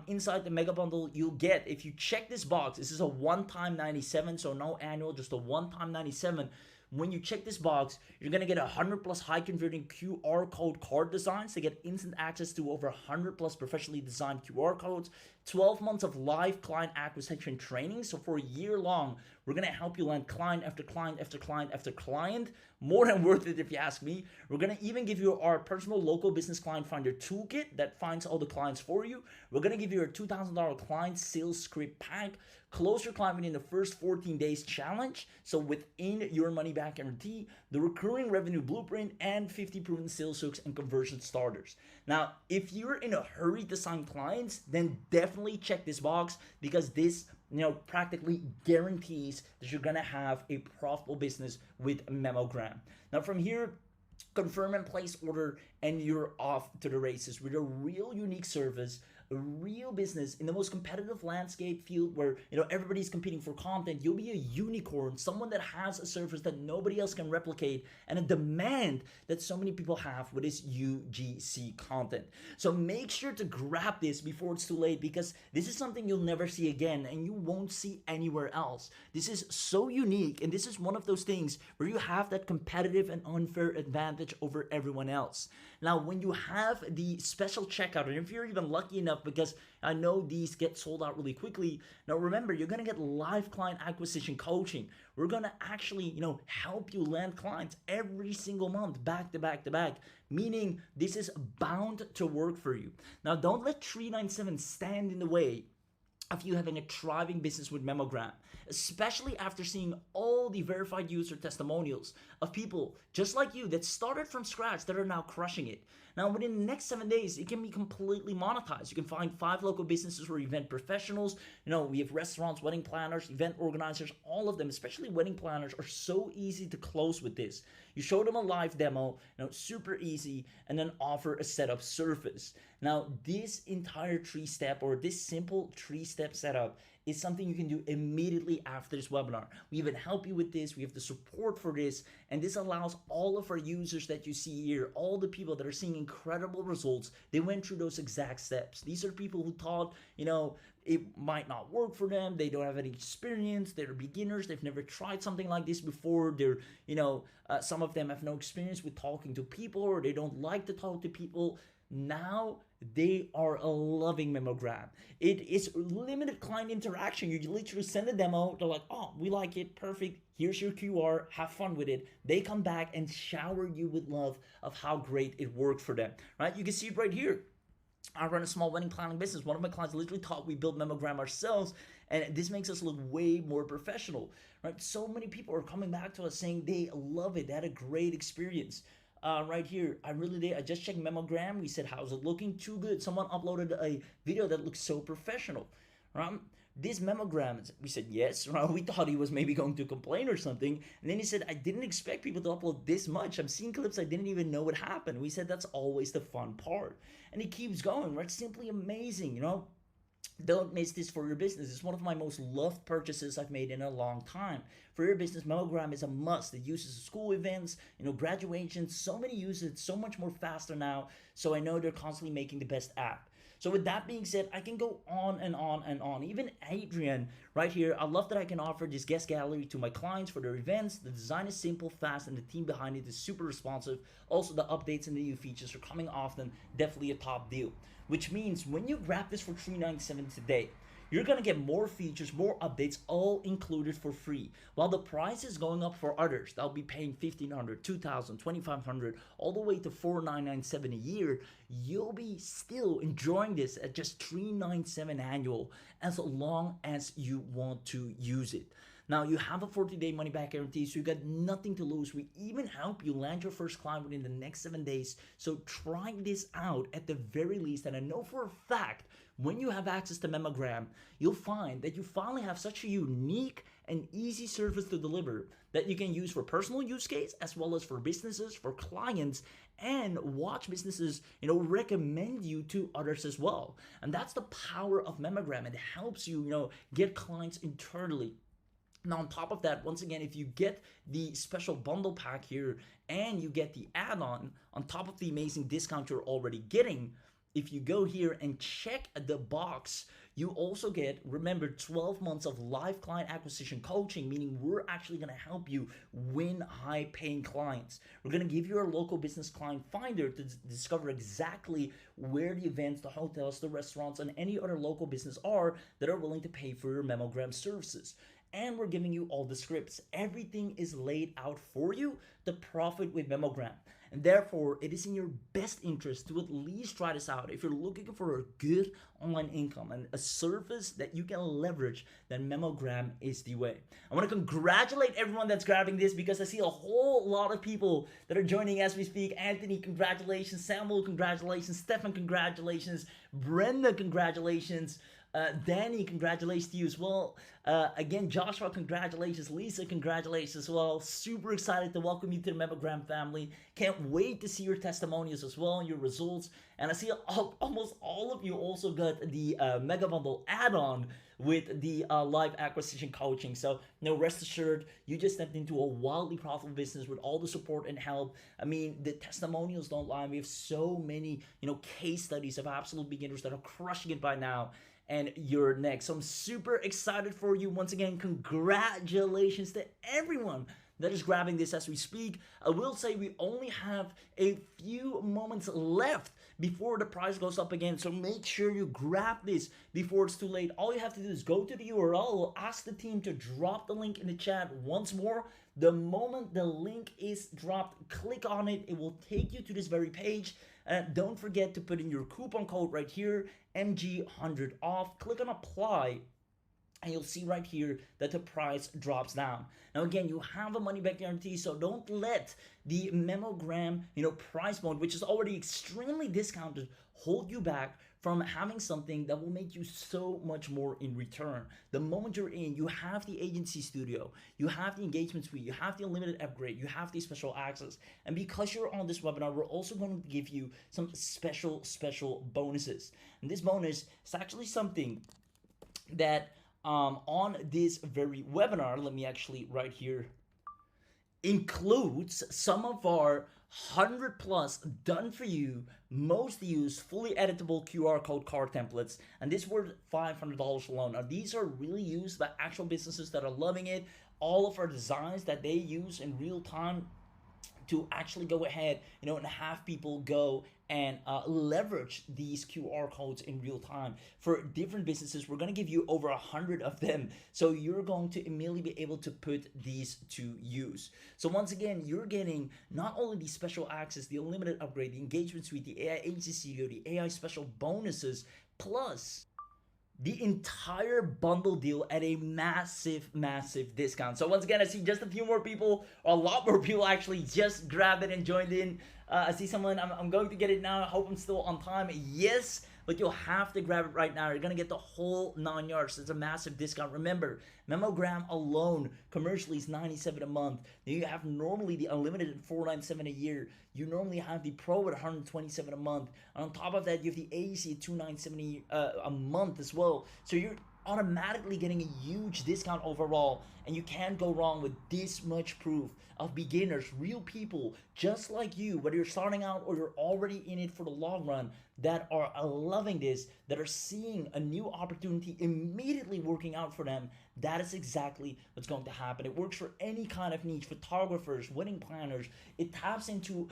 Inside the mega bundle, you'll get, if you check this box, this is a one-time 97, so no annual, just a one-time 97. When you check this box, you're going to get 100 plus high converting QR code card designs to get instant access to over 100 plus professionally designed QR codes, 12 months of live client acquisition training. So for a year long, we're going to help you land client after client after client after client. More than worth it if you ask me. We're going to even give you our personal local business client finder toolkit that finds all the clients for you. We're going to give you a $2,000 client sales script pack, close your client within the first 14 days challenge. So within your money back guarantee, the recurring revenue blueprint, and 50 proven sales hooks and conversion starters. Now, if you're in a hurry to sign clients, then definitely check this box, because this practically guarantees that you're gonna have a profitable business with Memogram. Now from here, confirm and place order, and you're off to the races with a real unique service, a real business in the most competitive landscape field where everybody's competing for content. You'll be a unicorn, someone that has a service that nobody else can replicate, and a demand that so many people have with this UGC content. So make sure to grab this before it's too late, because this is something you'll never see again and you won't see anywhere else. This is so unique, and this is one of those things where you have that competitive and unfair advantage over everyone else. Now, when you have the special checkout, and if you're even lucky enough, because I know these get sold out really quickly. Now remember, you're gonna get live client acquisition coaching. We're gonna actually, help you land clients every single month, back to back to back, meaning this is bound to work for you. Now don't let 397 stand in the way of you having a thriving business with Memogram, especially after seeing all the verified user testimonials of people just like you that started from scratch that are now crushing it. Now, within the next 7 days, it can be completely monetized. You can find 5 local businesses or event professionals. We have restaurants, wedding planners, event organizers, all of them, especially wedding planners, are so easy to close with this. You show them a live demo, super easy, and then offer a setup service. Now, this entire 3-step, or this simple 3-step setup, is something you can do immediately after this webinar. We even help you with this. We have the support for this, and this allows all of our users that you see here, all the people that are seeing incredible results, they went through those exact steps. These are people who thought, it might not work for them. They don't have any experience. They're beginners. They've never tried something like this before. They're, some of them have no experience with talking to people, or they don't like to talk to people. Now they are loving Memogram. It is limited client interaction. You literally send a demo. They're like, oh, we like it. Perfect. Here's your QR. Have fun with it. They come back and shower you with love of how great it worked for them, right? You can see it right here. I run a small wedding planning business. One of my clients literally thought we built Memogram ourselves, and this makes us look way more professional, right? So many people are coming back to us saying they love it. They had a great experience. Right here, I really did. I just checked Memogram. We said, how's it looking? Too good. Someone uploaded a video that looks so professional, right? This Memogram, we said yes, right? We thought he was maybe going to complain or something. And then he said, I didn't expect people to upload this much. I'm seeing clips I didn't even know what happened. We said, that's always the fun part. And he keeps going, right? Simply amazing, Don't miss this for your business. It's one of my most loved purchases I've made in a long time. For your business, Memogram is a must. It uses school events, graduations. So many use it so much more faster now. So I know they're constantly making the best app. So with that being said, I can go on and on and on. Even Adrian right here, I love that I can offer this guest gallery to my clients for their events. The design is simple, fast, and the team behind it is super responsive. Also, the updates and the new features are coming often. Definitely a top deal. Which means when you grab this for $397 today, you're gonna get more features, more updates, all included for free. While the price is going up for others, they'll be paying $1,500, $2,000, $2,500, all the way to $4,997 a year, you'll be still enjoying this at just $397 annual, as long as you want to use it. Now, you have a 40-day money-back guarantee, so you got nothing to lose. We even help you land your first client within the next 7 days. So try this out at the very least. And I know for a fact, when you have access to Memogram, you'll find that you finally have such a unique and easy service to deliver that you can use for personal use case as well as for businesses, for clients, and watch businesses, recommend you to others as well. And that's the power of Memogram. It helps you, get clients internally. Now, on top of that, once again, if you get the special bundle pack here and you get the add-on on top of the amazing discount you're already getting, if you go here and check the box, you also get, remember, 12 months of live client acquisition coaching, meaning we're actually going to help you win high-paying clients. We're going to give you our local business client finder to discover exactly where the events, the hotels, the restaurants, and any other local business are that are willing to pay for your Memogram services. And we're giving you all the scripts. Everything is laid out for you to profit with Memogram. And therefore, it is in your best interest to at least try this out. If you're looking for a good online income and a service that you can leverage, then Memogram is the way. I want to congratulate everyone that's grabbing this because I see a whole lot of people that are joining as we speak. Anthony, congratulations. Samuel, congratulations. Stefan, congratulations. Brenda, congratulations. Danny, congratulations to you as well. Again, Joshua, congratulations. Lisa, congratulations as well. Super excited to welcome you to the Memogram family. Can't wait to see your testimonials as well and your results. And I see almost all of you also got the Mega Bundle add-on with the live acquisition coaching. So, rest assured, you just stepped into a wildly profitable business with all the support and help. I mean, the testimonials don't lie. We have so many, case studies of absolute beginners that are crushing it by now. And you're next. So I'm super excited for you. Once again, congratulations to everyone that is grabbing this as we speak. I will say we only have a few moments left before the price goes up again. So make sure you grab this before it's too late. All you have to do is go to the URL. We'll ask the team to drop the link in the chat once more. The moment the link is dropped, click on it. It will take you to this very page. Don't forget to put in your coupon code right here, MG100 off. Click on apply, and you'll see right here that the price drops down. Now again, you have a money back guarantee, so don't let the Memogram, price point, which is already extremely discounted, hold you back from having something that will make you so much more in return. The moment you're in, you have the agency studio, you have the engagement suite, you have the unlimited upgrade, you have the special access. And because you're on this webinar, we're also going to give you some special bonuses. And this bonus is actually something that on this very webinar, let me actually right here, includes some of our 100+ done for you, most used, fully editable QR code card templates, and this worth $500 alone. Now these are really used by actual businesses that are loving it. All of our designs that they use in real time to actually go ahead, and have people go and leverage these QR codes in real time. For different businesses, we're gonna give you over 100 of them. So you're going to immediately be able to put these to use. So once again, you're getting not only the special access, the unlimited upgrade, the engagement suite, the AI agency studio, the AI special bonuses, plus the entire bundle deal at a massive discount. So once again, I see just a few more people, or a lot more people actually just grabbed it and joined in. I see someone, I'm going to get it now. I hope I'm still on time. Yes, but you'll have to grab it right now. You're gonna get the whole 9 yards. It's a massive discount. Remember, Memogram alone commercially is $97 a month. Then you have normally the unlimited at $497 a year. You normally have the pro at $127 a month. And on top of that, you have the AC at $297 a month as well. So you're automatically getting a huge discount overall, and you can't go wrong with this much proof of beginners, real people just like you, whether you're starting out or you're already in it for the long run, that are loving this, that are seeing a new opportunity immediately working out for them. That is exactly what's going to happen. It works for any kind of niche, photographers, wedding planners. It taps into,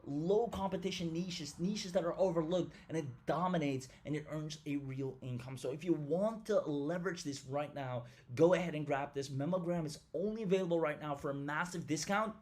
low competition niches that are overlooked, and it dominates and it earns a real income. So if you want to leverage this right now, go ahead and grab this. Memogram is only available right now for a massive discount.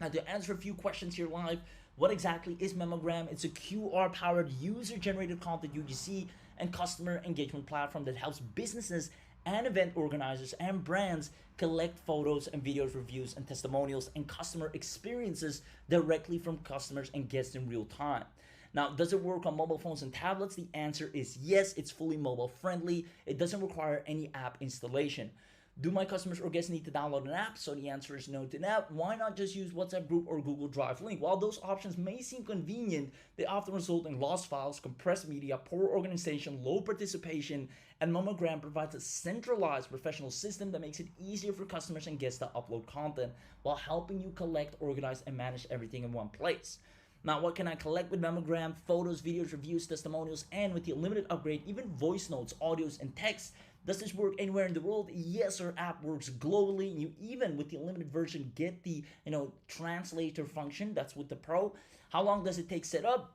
Now, to answer a few questions here live, what exactly is Memogram? It's a QR powered user generated content UGC and customer engagement platform that helps businesses and event organizers and brands collect photos and videos, reviews and testimonials and customer experiences directly from customers and guests in real time. Now, does it work on mobile phones and tablets? The answer is yes, it's fully mobile friendly. It doesn't require any app installation. Do my customers or guests need to download an app? So the answer is no to that. Why not just use WhatsApp group or Google Drive link? While those options may seem convenient, they often result in lost files, compressed media, poor organization, low participation, and Memogram provides a centralized professional system that makes it easier for customers and guests to upload content while helping you collect, organize, and manage everything in one place. Now, what can I collect with Memogram? Photos, videos, reviews, testimonials, and with the unlimited upgrade, even voice notes, audios, and text. Does this work anywhere in the world? Yes, our app works globally. You even, with the unlimited version, get the translator function. That's with the Pro. How long does it take set up?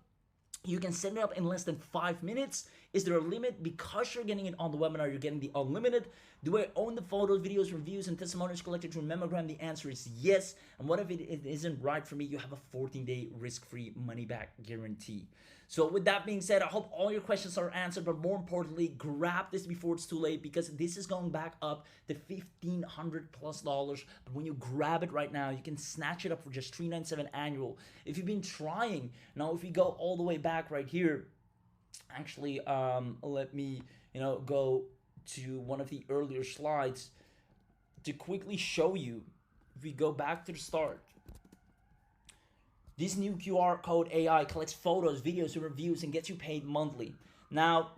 You can set it up in less than 5 minutes. Is there a limit? Because you're getting it on the webinar, you're getting the unlimited. Do I own the photos, videos, reviews, and testimonials collected through Memogram? The answer is yes. And what if it isn't right for me? You have a 14-day risk-free money-back guarantee. So with that being said, I hope all your questions are answered, but more importantly, grab this before it's too late, because this is going back up to $1,500+. But when you grab it right now, you can snatch it up for just $397 annual. If you've been trying, now if we go all the way back right here, actually, let me go to one of the earlier slides to quickly show you. If we go back to the start, this new QR code AI collects photos, videos, and reviews and gets you paid monthly. Now,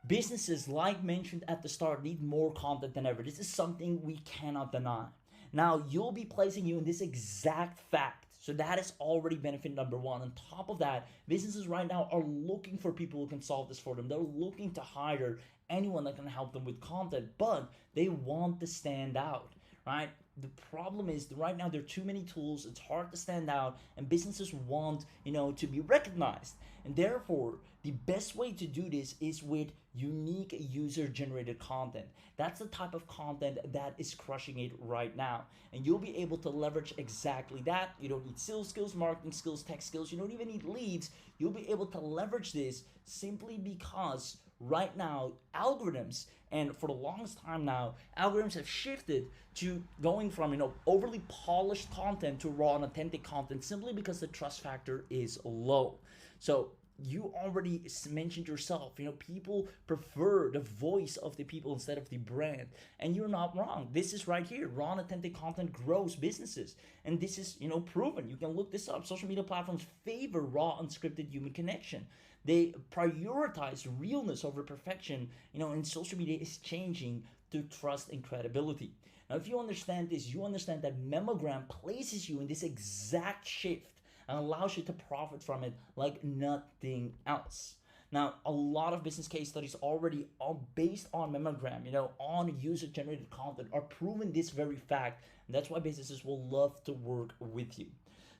businesses, like mentioned at the start, need more content than ever. This is something we cannot deny. Now, you'll be placing you in this exact fact. So that is already benefit number one. On top of that, businesses right now are looking for people who can solve this for them. They're looking to hire anyone that can help them with content, but they want to stand out, right? The problem is right now there are too many tools. It's hard to stand out, and businesses want, to be recognized. And therefore, the best way to do this is with unique user-generated content. That's the type of content that is crushing it right now. And you'll be able to leverage exactly that. You don't need sales skills, marketing skills, tech skills. You don't even need leads. You'll be able to leverage this simply because right now, algorithms, and for the longest time now, algorithms have shifted to going from, overly polished content to raw and authentic content simply because the trust factor is low. So you already mentioned yourself, people prefer the voice of the people instead of the brand. And you're not wrong. This is right here. Raw and authentic content grows businesses. And this is, proven. You can look this up. Social media platforms favor raw, unscripted human connection. They prioritize realness over perfection, and social media is changing to trust and credibility. Now, if you understand this, you understand that Memogram places you in this exact shift and allows you to profit from it like nothing else. Now, a lot of business case studies already are based on Memogram, on user-generated content, are proving this very fact. And that's why businesses will love to work with you.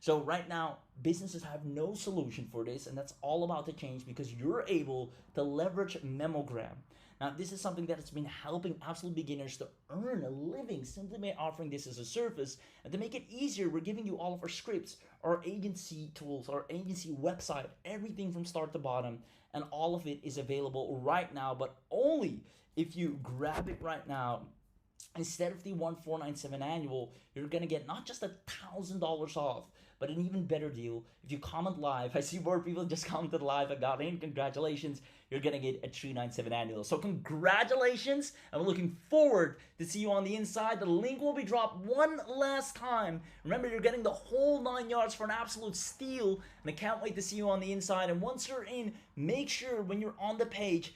So right now, businesses have no solution for this, and that's all about to change because you're able to leverage Memogram. Now, this is something that has been helping absolute beginners to earn a living simply by offering this as a service. And to make it easier, we're giving you all of our scripts, our agency tools, our agency website, everything from start to bottom, and all of it is available right now, but only if you grab it right now. Instead of the $1,497 annual, you're gonna get not just $1,000 off, but an even better deal. If you comment live, I see more people just commented live. I got in. Congratulations. You're gonna get a $397 annual. So congratulations. I'm looking forward to see you on the inside. The link will be dropped one last time. Remember, you're getting the whole 9 yards for an absolute steal, and I can't wait to see you on the inside. And once you're in, make sure when you're on the page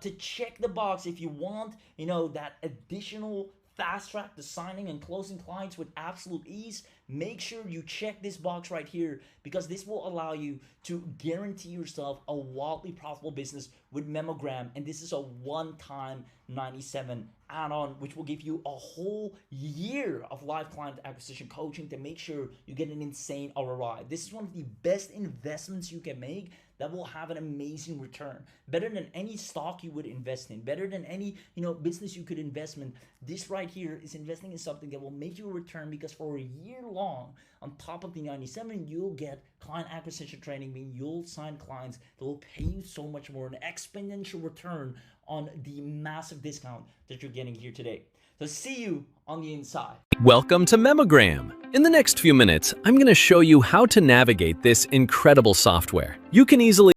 to check the box if you want, that additional fast track to signing and closing clients with absolute ease. Make sure you check this box right here because this will allow you to guarantee yourself a wildly profitable business with Memogram. And this is a one-time $97 add-on, which will give you a whole year of live client acquisition coaching to make sure you get an insane ROI. This is one of the best investments you can make that will have an amazing return. Better than any stock you would invest in, better than any business you could invest in. This right here is investing in something that will make you a return because for a year long, on top of the 97, you'll get client acquisition training, meaning you'll sign clients that will pay you so much more, an exponential return on the massive discount that you're getting here today. So see you on the inside. Welcome to Memogram. In the next few minutes, I'm going to show you how to navigate this incredible software. You can easily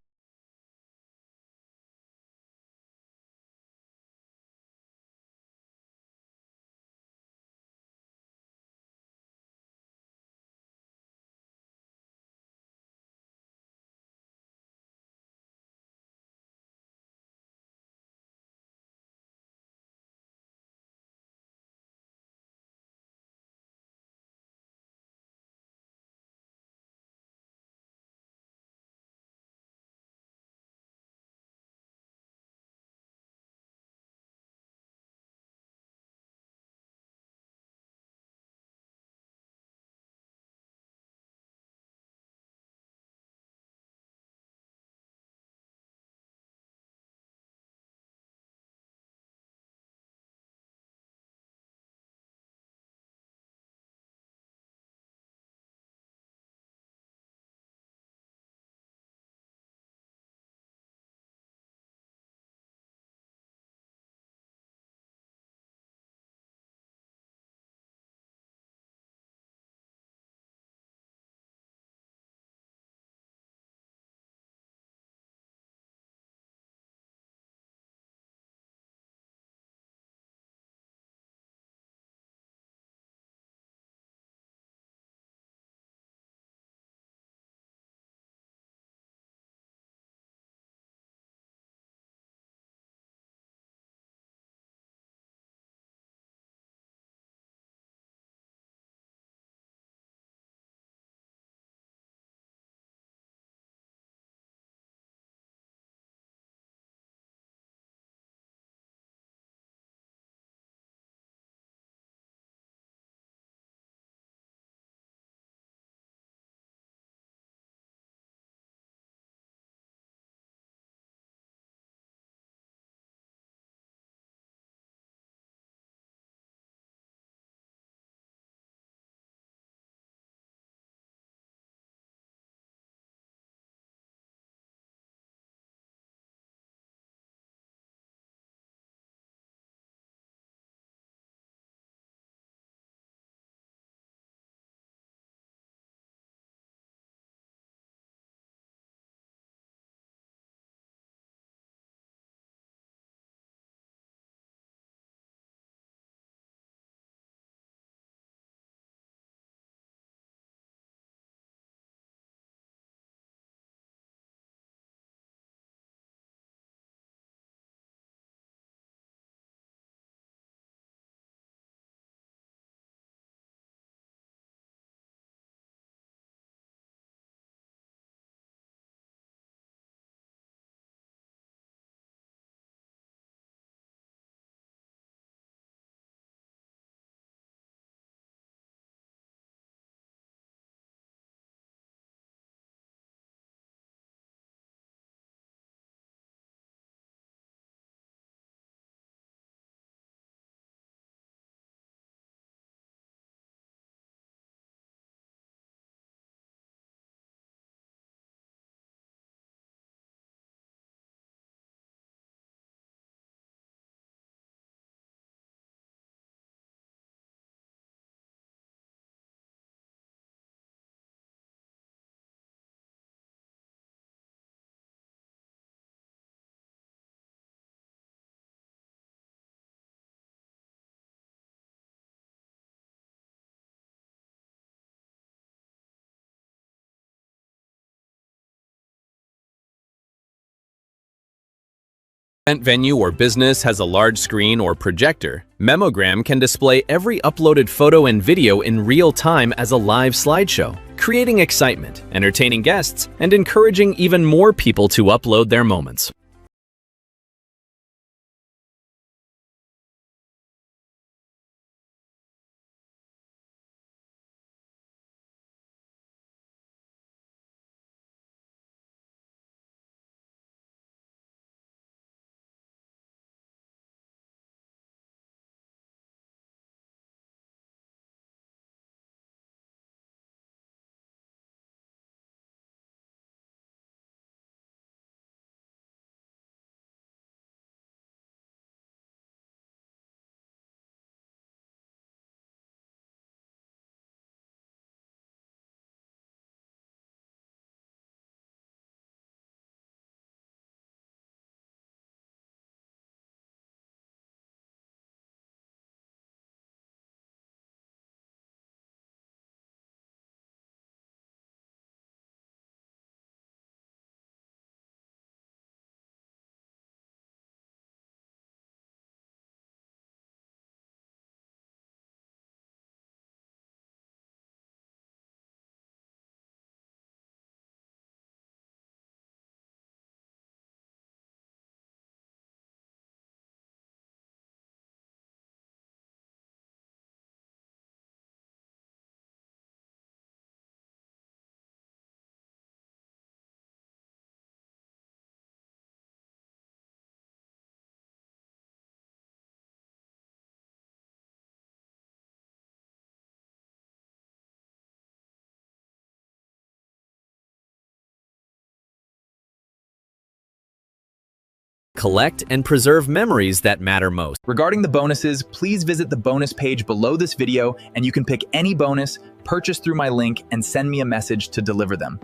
event venue or business has a large screen or projector, Memogram can display every uploaded photo and video in real time as a live slideshow, creating excitement, entertaining guests, and encouraging even more people to upload their moments. collect and preserve memories that matter most. Regarding the bonuses, please visit the bonus page below this video and you can pick any bonus, purchase through my link, and send me a message to deliver them.